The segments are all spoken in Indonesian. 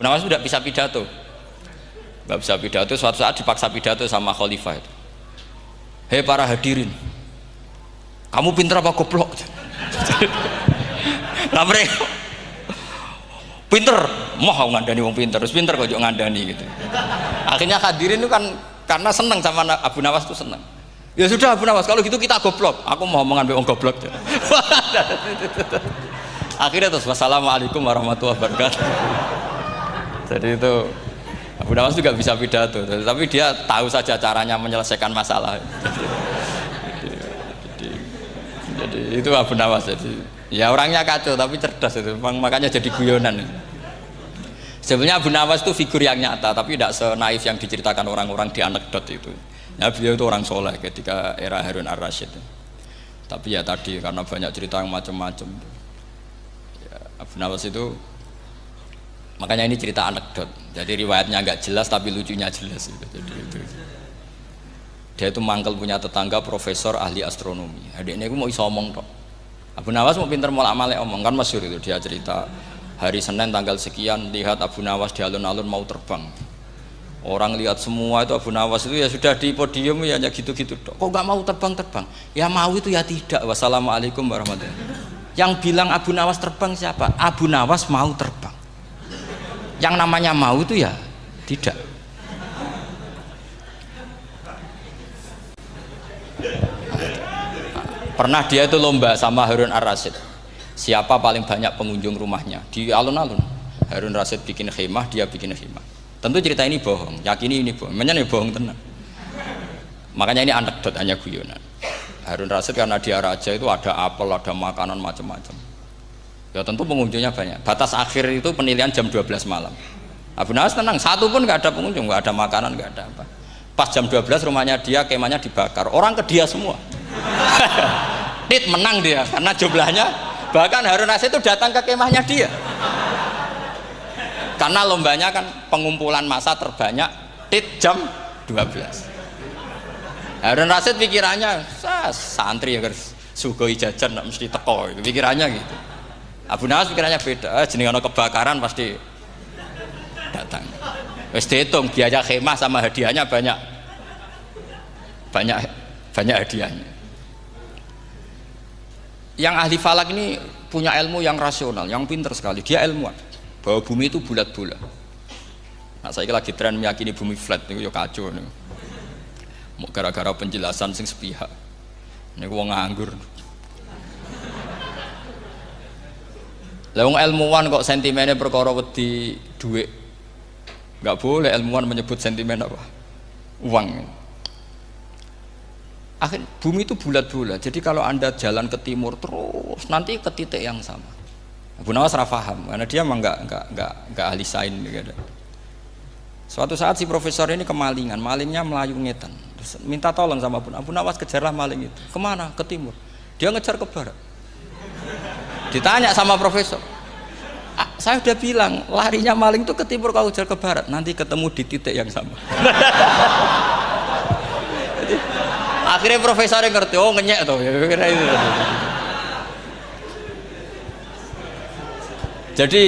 Nawas tidak bisa pidato, nggak bisa pidato. Suatu saat dipaksa pidato sama khalifah itu. Hei para hadirin, kamu pinter apa goblok? Nah mereka pinter, mau ngandani wong pinter, terus pinter kok ngandani gitu. Akhirnya hadirin itu kan karena seneng sama Abu Nawas itu seneng. Ya sudah Abu Nawas, kalau gitu kita goblok. Aku mau ngambil wong goblok. Akhirnya terus wassalamualaikum warahmatullahi wabarakatuh. Jadi itu Abu Nawas juga bisa pidato, tapi dia tahu saja caranya menyelesaikan masalah. Jadi itu Abu Nawas. Jadi ya orangnya kacau tapi cerdas itu, makanya jadi guyonan. Sebenarnya Abu Nawas itu figur yang nyata, tapi tidak senaif yang diceritakan orang-orang di anekdot itu. Ya beliau itu orang soleh ketika era Harun ar-Rasyid. Tapi ya tadi karena banyak cerita yang macam-macam. Ya, Abu Nawas itu makanya ini cerita anekdot. Jadi riwayatnya agak jelas tapi lucunya jelas gitu. Jadi itu. Dia itu mangkel punya tetangga profesor ahli astronomi. Adiknya aku mau iso omong tok. Abu Nawas mau pinter molak-malik omong kan masyhur itu, dia cerita hari Senin tanggal sekian lihat Abu Nawas di alun-alun mau terbang. Orang lihat semua itu Abu Nawas itu ya sudah di podium ya hanya gitu-gitu tok. Kok nggak mau terbang-terbang? Ya mau itu ya tidak. Wassalamualaikum warahmatullahi wabarakatuh. Yang bilang Abu Nawas terbang siapa? Abu Nawas mau terbang. Yang namanya mau itu ya tidak. Pernah dia itu lomba sama Harun ar-Rasyid, siapa paling banyak pengunjung rumahnya di alun-alun. Harun ar-Rasyid bikin khemah, dia bikin khemah. Tentu cerita ini bohong, yakini ini bohong, makanya bohong tenang. Makanya ini anekdot, hanya guyonan. Harun ar-Rasyid karena dia raja itu ada apel, ada makanan macam-macam. Ya tentu pengunjungnya banyak. Batas akhir itu penilaian jam 12 malam. Abu Nawas tenang, satu pun nggak ada pengunjung, nggak ada makanan, nggak ada apa. Pas jam 12 rumahnya dia, kemahnya dibakar, orang ke dia semua. Tit menang dia karena jumlahnya, bahkan Harun ar-Rasyid itu datang ke kemahnya dia. Karena lombanya kan pengumpulan massa terbanyak, tit jam 12. Harun ar-Rasyid pikirannya, santri ya guys, sugoi jajan nggak mesti teko, itu pikirannya gitu. Abu Nawas pikirannya beda, jenenge ana kebakaran pasti datang. Wis dihitung biaya khemah sama hadiahnya banyak hadiahnya. Yang ahli falak ini punya ilmu yang rasional, yang pinter sekali. Dia ilmuwan bahwa bumi itu bulat-bulat. Nah saya lagi tren meyakini bumi flat, itu ya kacau nih. Mau gara-gara penjelasan sing sepihak. Ini wong nganggur. Lah wong ilmuwan kok sentimennya perkara wedi duit. Nggak boleh ilmuwan menyebut sentimen apa? Uang. Akhir bumi itu bulat-bulat. Jadi kalau Anda jalan ke timur terus nanti ke titik yang sama. Abu Nawas paham karena dia memang nggak ahli sains gitu. Suatu saat si profesor ini kemalingan, malingnya melayu ngetan. Terus minta tolong sama Abu Nawas, kejarlah maling itu. Kemana? Ke timur. Dia ngejar ke barat. Ditanya sama profesor, saya udah bilang larinya maling itu ke timur, kalau kejar ke barat nanti ketemu di titik yang sama. Akhirnya profesornya ngerti, oh ngenyek tuh, kira itu. Jadi,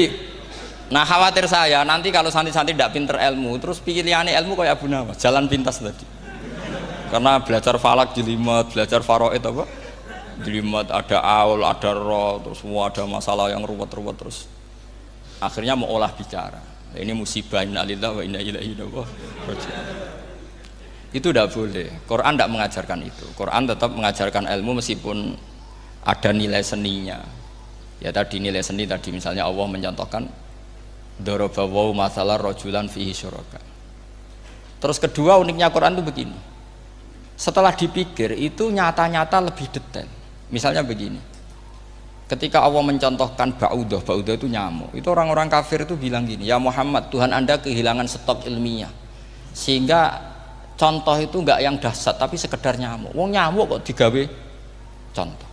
nah khawatir saya nanti kalau santri-santri tidak pinter ilmu, terus pilihannya ilmu kayak Abu Nawas, jalan pintas tadi. Karena belajar falak jelimet, belajar faraid apa? Jelimet, ada aul, ada roh, terus semua ada masalah yang ruwet-ruwet terus. Akhirnya mau olah bicara. Ini musibah inna lillahi wa inna ilaihi raji'un. Itu tidak boleh. Quran tidak mengajarkan itu. Quran tetap mengajarkan ilmu meskipun ada nilai seninya. Ya tadi nilai seni tadi misalnya Allah mencontohkan daraba wa masalah rajulan fihi syuraka. Terus kedua uniknya Quran itu begini. Setelah dipikir itu nyata-nyata lebih detail. Misalnya begini. Ketika Allah mencontohkan ba'udah itu nyamuk. Itu orang-orang kafir itu bilang gini, ya Muhammad, Tuhan Anda kehilangan stok ilmiah. Sehingga contoh itu enggak yang dahsyat tapi sekedar nyamuk. Wong nyamuk kok digawe contoh.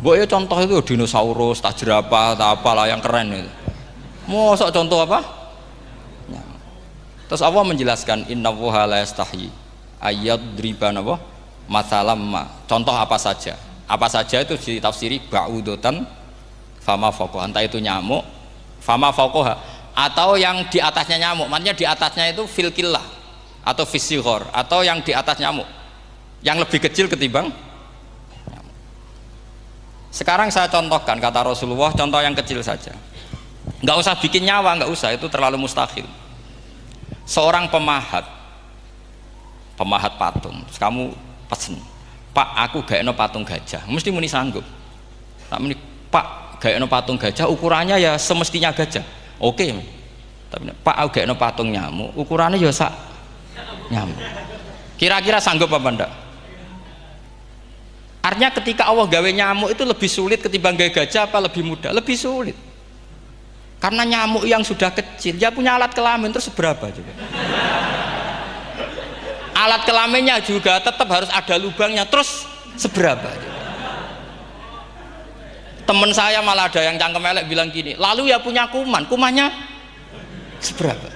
Mbok ya contoh itu dinosaurus, tak jerapah, tak apalah yang keren itu. Mosok contoh apa? Nyamuk. Terus Allah menjelaskan innallaha la yastahi ayyadriban apa? Masalam ma. Contoh apa saja? Apa saja itu ditafsiri ba'udatan fama faqaha. Entah itu nyamuk, fama faqaha. atau yang di atasnya nyamuk, maksudnya di atasnya itu filkillah atau fisighor, atau yang di atas nyamuk yang lebih kecil ketimbang nyamuk. Sekarang saya contohkan kata Rasulullah, contoh yang kecil saja, nggak usah bikin nyawa, nggak usah, itu terlalu mustahil. Seorang pemahat patung, terus kamu pesen, Pak aku gak eno patung gajah, mesti muni sanggup. Tak muni, Pak gak eno patung gajah, ukurannya ya semestinya gajah, oke. Tapi Pak aku gak eno patung nyamuk, ukurannya ya sak nyamuk, kira-kira sanggup apa enggak? Artinya ketika Allah gawe nyamuk itu lebih sulit ketimbang gawe gajah, apa lebih mudah? Lebih sulit, karena nyamuk yang sudah kecil dia punya alat kelamin, terus seberapa juga alat kelaminnya juga tetap harus ada lubangnya, terus seberapa juga. Temen saya malah ada yang cangkem elek bilang gini, lalu ya punya kumannya seberapa.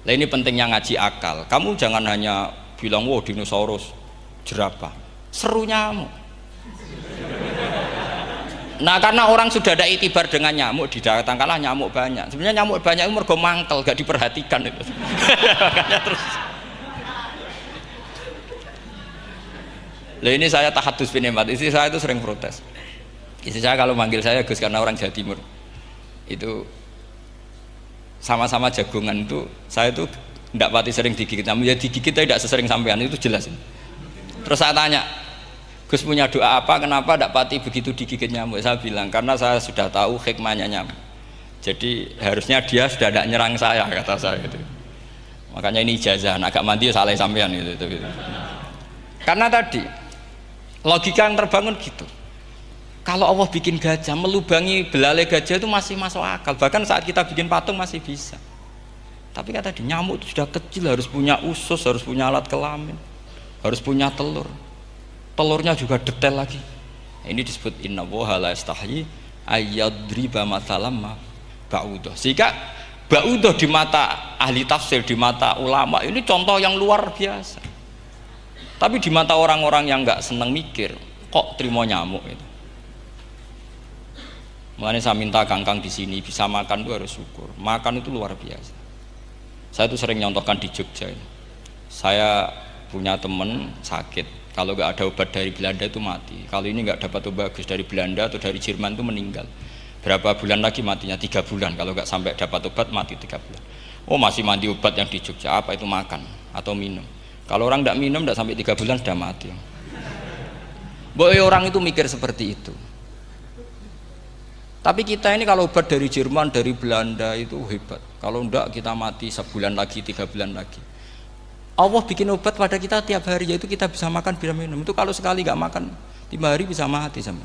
Nah ini pentingnya ngaji akal, kamu jangan hanya bilang wow dinosaurus, jerapah, seru nyamuk. Nah karena orang sudah ada itibar dengan nyamuk, didatangkanlah nyamuk banyak. Sebenarnya nyamuk banyak itu mergo mangkel, gak diperhatikan itu. Makanya terus. Lah ini saya tahadus binemat, istri saya itu sering protes. Istri saya kalau manggil saya Gus karena orang Jawa Timur, itu sama-sama jagongan itu, saya itu tidak pati sering digigit, namun ya digigit tidak sesering sampean, itu jelas. Terus saya tanya, Gus punya doa apa, kenapa tidak pati begitu digigit nyamuk? Saya bilang karena saya sudah tahu hikmahnya nyamuk, jadi harusnya dia sudah tidak nyerang saya, kata saya gitu. Makanya ini ijazah, agak mandi salah sampean gitu. Karena tadi logika yang terbangun gitu, kalau Allah bikin gajah, melubangi belalai gajah itu masih masuk akal, bahkan saat kita bikin patung masih bisa. Tapi kata tadi nyamuk itu sudah kecil, harus punya usus, harus punya alat kelamin, harus punya telur, telurnya juga detail lagi. Ini disebut innallaha la yastahyi ayyadriba mathalam ba'udah. Sehingga ba'udah di mata ahli tafsir, di mata ulama ini contoh yang luar biasa. Tapi di mata orang-orang yang nggak seneng mikir, kok terima nyamuk itu. Makanya saya minta kangkang di sini bisa makan itu harus syukur. Makan itu luar biasa. Saya itu sering nyontohkan di Jogja ini. Saya punya temen sakit, kalau nggak ada obat dari Belanda itu mati. Kalau ini nggak dapat obat bagus dari Belanda atau dari Jerman itu meninggal. Berapa bulan lagi matinya? 3 bulan. Kalau nggak sampai dapat obat mati 3 bulan. Oh masih mandi obat yang di Jogja, apa itu makan atau minum? Kalau orang nggak minum nggak sampai 3 bulan sudah mati. Boy orang itu mikir seperti itu. Tapi kita ini kalau obat dari Jerman, dari Belanda itu hebat. Kalau enggak kita mati sebulan lagi, 3 bulan lagi. Allah bikin obat pada kita tiap hari, yaitu kita bisa makan, bisa minum. Itu kalau sekali nggak makan 5 hari bisa mati sama.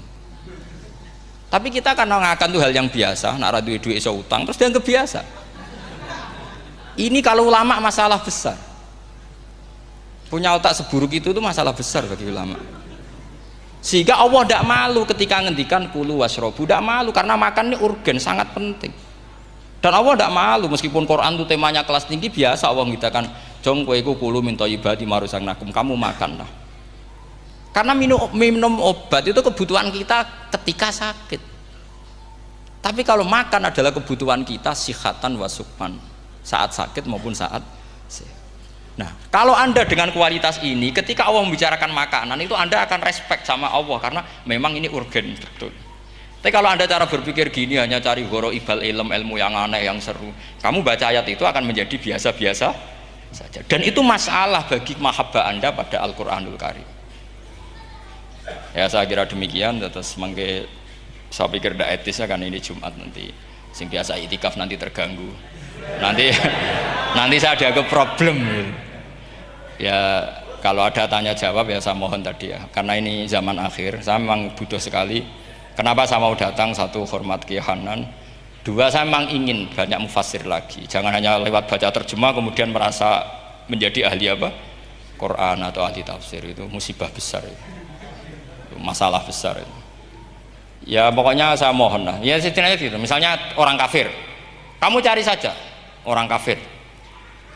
Tapi kita karena ngakan itu hal yang biasa, nak duit iso utang, terus dianggap biasa. Ini kalau ulama masalah besar. Punya otak seburuk itu masalah besar bagi ulama. Sehingga Allah tidak malu ketika ngendikan kulu wasrobu, tidak malu karena makan ini urgen, sangat penting. Dan Allah tidak malu meskipun Quran itu temanya kelas tinggi, biasa Allah ngitakan jong kowe iku kulu min thayyibati maruzaqnakum, kamu makanlah. Karena minum obat itu kebutuhan kita ketika sakit. Tapi kalau makan adalah kebutuhan kita sihatan wasukman, saat sakit maupun saat sehat. Nah, kalau Anda dengan kualitas ini, ketika Allah membicarakan makanan itu Anda akan respect sama Allah karena memang ini urgen betul. Tapi kalau Anda cara berpikir gini, hanya cari goro ibal ilmu yang aneh, yang seru, kamu baca ayat itu akan menjadi biasa-biasa saja. Dan itu masalah bagi mahabbah Anda pada Al-Quranul Karim. Ya saya kira demikian. Terus mangke saya pikir tidak etis ya, karena ini Jumat nanti sing biasa itikaf nanti terganggu. Nanti saya ada problem. Ya kalau ada tanya jawab ya saya mohon tadi ya, karena ini zaman akhir saya memang butuh sekali. Kenapa saya mau datang? Satu, hormat Kiai Hanan. Dua, saya memang ingin banyak mufassir lagi, jangan hanya lewat baca terjemah kemudian merasa menjadi ahli apa Quran atau ahli tafsir. Itu musibah besar itu masalah besar itu. Ya pokoknya saya mohon lah ya, setidaknya gitu. Misalnya orang kafir, kamu cari saja orang kafir,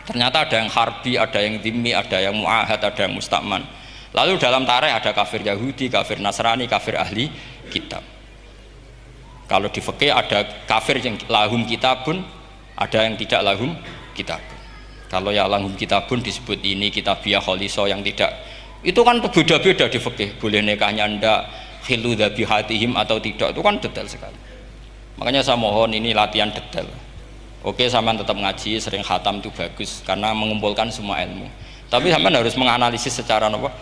ternyata ada yang harbi, ada yang dhimmi, ada yang mu'ahad, ada yang mustakman. Lalu dalam tarikh ada kafir Yahudi, kafir Nasrani, kafir ahli kitab. Kalau di fikih ada kafir yang lahum kitabun, ada yang tidak lahum kitabun. Kalau yang lahum kitabun disebut ini kitabiah kholiso, yang tidak itu kan berbeda-beda di fikih, boleh nikahnya ndak, khilu dzabihatihim atau tidak, itu kan detail sekali. Makanya saya mohon ini latihan detail. Oke, sampean tetap ngaji, sering khatam itu bagus karena mengumpulkan semua ilmu. Tapi sampean harus menganalisis secara apa?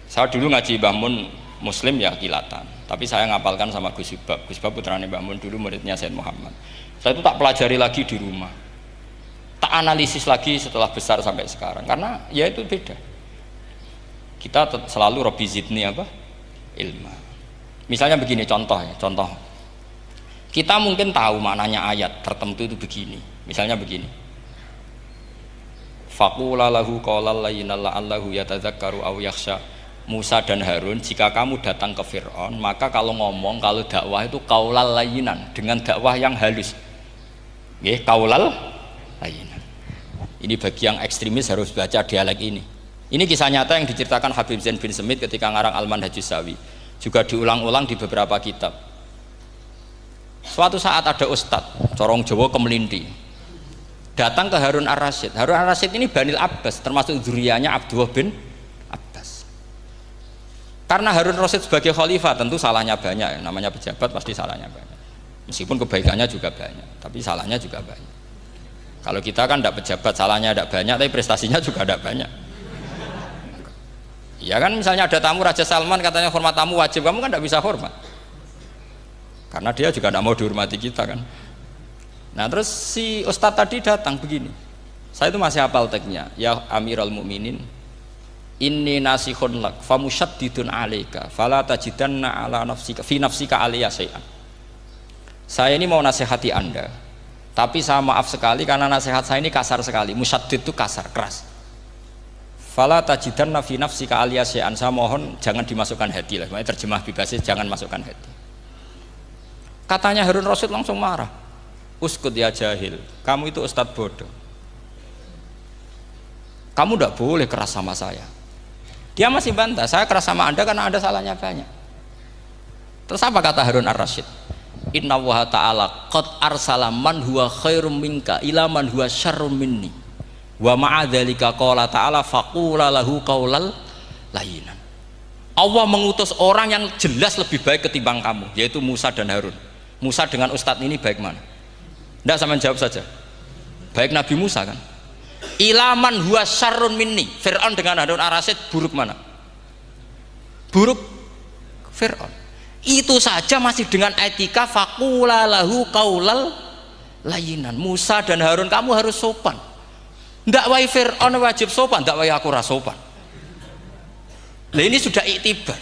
Saya dulu ngaji Mbah Mun Muslim ya kilatan. Tapi saya ngapalkan sama Gus Ibab. Gus Ibab putranya Mbah Mun, dulu muridnya Said Muhammad. Saya itu tak pelajari lagi di rumah. Tak analisis lagi setelah besar sampai sekarang karena ya itu beda. Kita selalu Rabbi zidni apa? Ilma. Misalnya begini contoh. Kita mungkin tahu maknanya ayat tertentu itu begini. Misalnya begini. Faqula lahu qaulal layyinal la'allahu yatadzakkaru aw yakhsha. Musa dan Harun, jika kamu datang ke Fir'aun, maka kalau ngomong, kalau dakwah itu qaulal layyinan, dengan dakwah yang halus. Nggih, qaulal layyinan. Ini bagi yang ekstremis harus baca dialek ini. Ini kisah nyata yang diceritakan Habib Zain bin Semit ketika ngarang Al-Manhajus Sawi. Juga diulang-ulang di beberapa kitab. Suatu saat ada ustadz corong Jawa Kemelinti datang ke Harun Ar-Rasyid. Harun Ar-Rasyid ini Banil Abbas, termasuk zuriyahnya Abdullah bin Abbas. Karena Harun Ar-Rasyid sebagai khalifah tentu salahnya banyak, namanya pejabat pasti salahnya banyak. Meskipun kebaikannya juga banyak, tapi salahnya juga banyak. Kalau kita kan tidak pejabat, salahnya tidak banyak, tapi prestasinya juga tidak banyak. Ya kan, misalnya ada tamu Raja Salman, katanya hormat tamu wajib, kamu kan tidak bisa hormat karena dia juga tidak mau dihormati kita kan. Nah terus si ustadz tadi datang begini, saya itu masih hafal teksnya, ya Amirul Mukminin inni nasihun lak famusyaddidun alaika fala tajidanna ala nafsika fi nafsika aliyya syai'an. Saya ini mau nasihati anda, tapi saya maaf sekali karena nasihat saya ini kasar sekali. Musyaddid itu kasar, keras. Fala tajidanna fi nafsika aliyya syai'an, saya mohon jangan dimasukkan hati lah, makanya terjemah bebasnya jangan masukkan hati. Katanya Harun Rasyid langsung marah. Uskut ya jahil, kamu itu ustadz bodoh. Kamu tidak boleh keras sama saya. Dia masih bantah, saya keras sama anda karena ada salahnya banyak. Terus apa kata Harun Ar-Rasyid? Inna wa ta'ala qad arsala man huwa khairum minka ila man huwa syarrum minni wa ma'adzalika qala ta'ala faqula lahu qaulal layyinan. Allah mengutus orang yang jelas lebih baik ketimbang kamu, yaitu Musa dan Harun. Musa dengan ustadz ini baik mana? Tidak, sama jawab saja. Baik Nabi Musa kan? Ilaman huwa syarrun minni. Fir'aun dengan Harun Ar-Rasyid buruk mana? Buruk Fir'aun. Itu saja masih dengan etika faqula lahu qaulal layyinan. Musa dan Harun kamu harus sopan. Ndak wae Fir'aun wajib sopan, ndak wae aku ra sopan. Lah ini sudah iktibar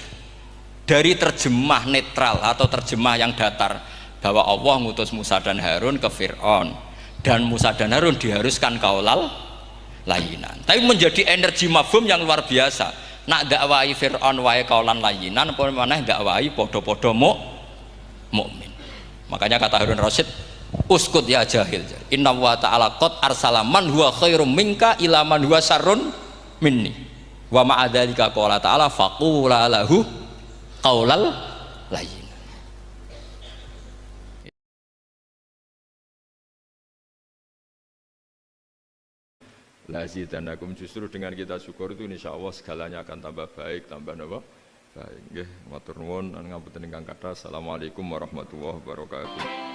dari terjemah netral atau terjemah yang datar bahwa Allah ngutus Musa dan Harun ke Fir'aun dan Musa dan Harun diharuskan qaulal layyinan. Tapi menjadi energi mafhum yang luar biasa. Nak dakwai Fir'aun wae qaulan layyinan apa maneh dakwai padha-padha mukmin. Makanya kata Harun Rasyid, uskut ya jahil. Inna wa ta'ala qad arsala man huwa khairum minka ila man huwa syarrun minni. Wa ma'adzalika qala ta'ala faqula lahu qaulal layyin. Lazidanakum, justru dengan kita syukur itu insya Allah segalanya akan tambah baik, tambah apa? Baik. Nggih, matur nuwun ngapunten ingkang kathah. Assalamualaikum warahmatullahi wabarakatuh.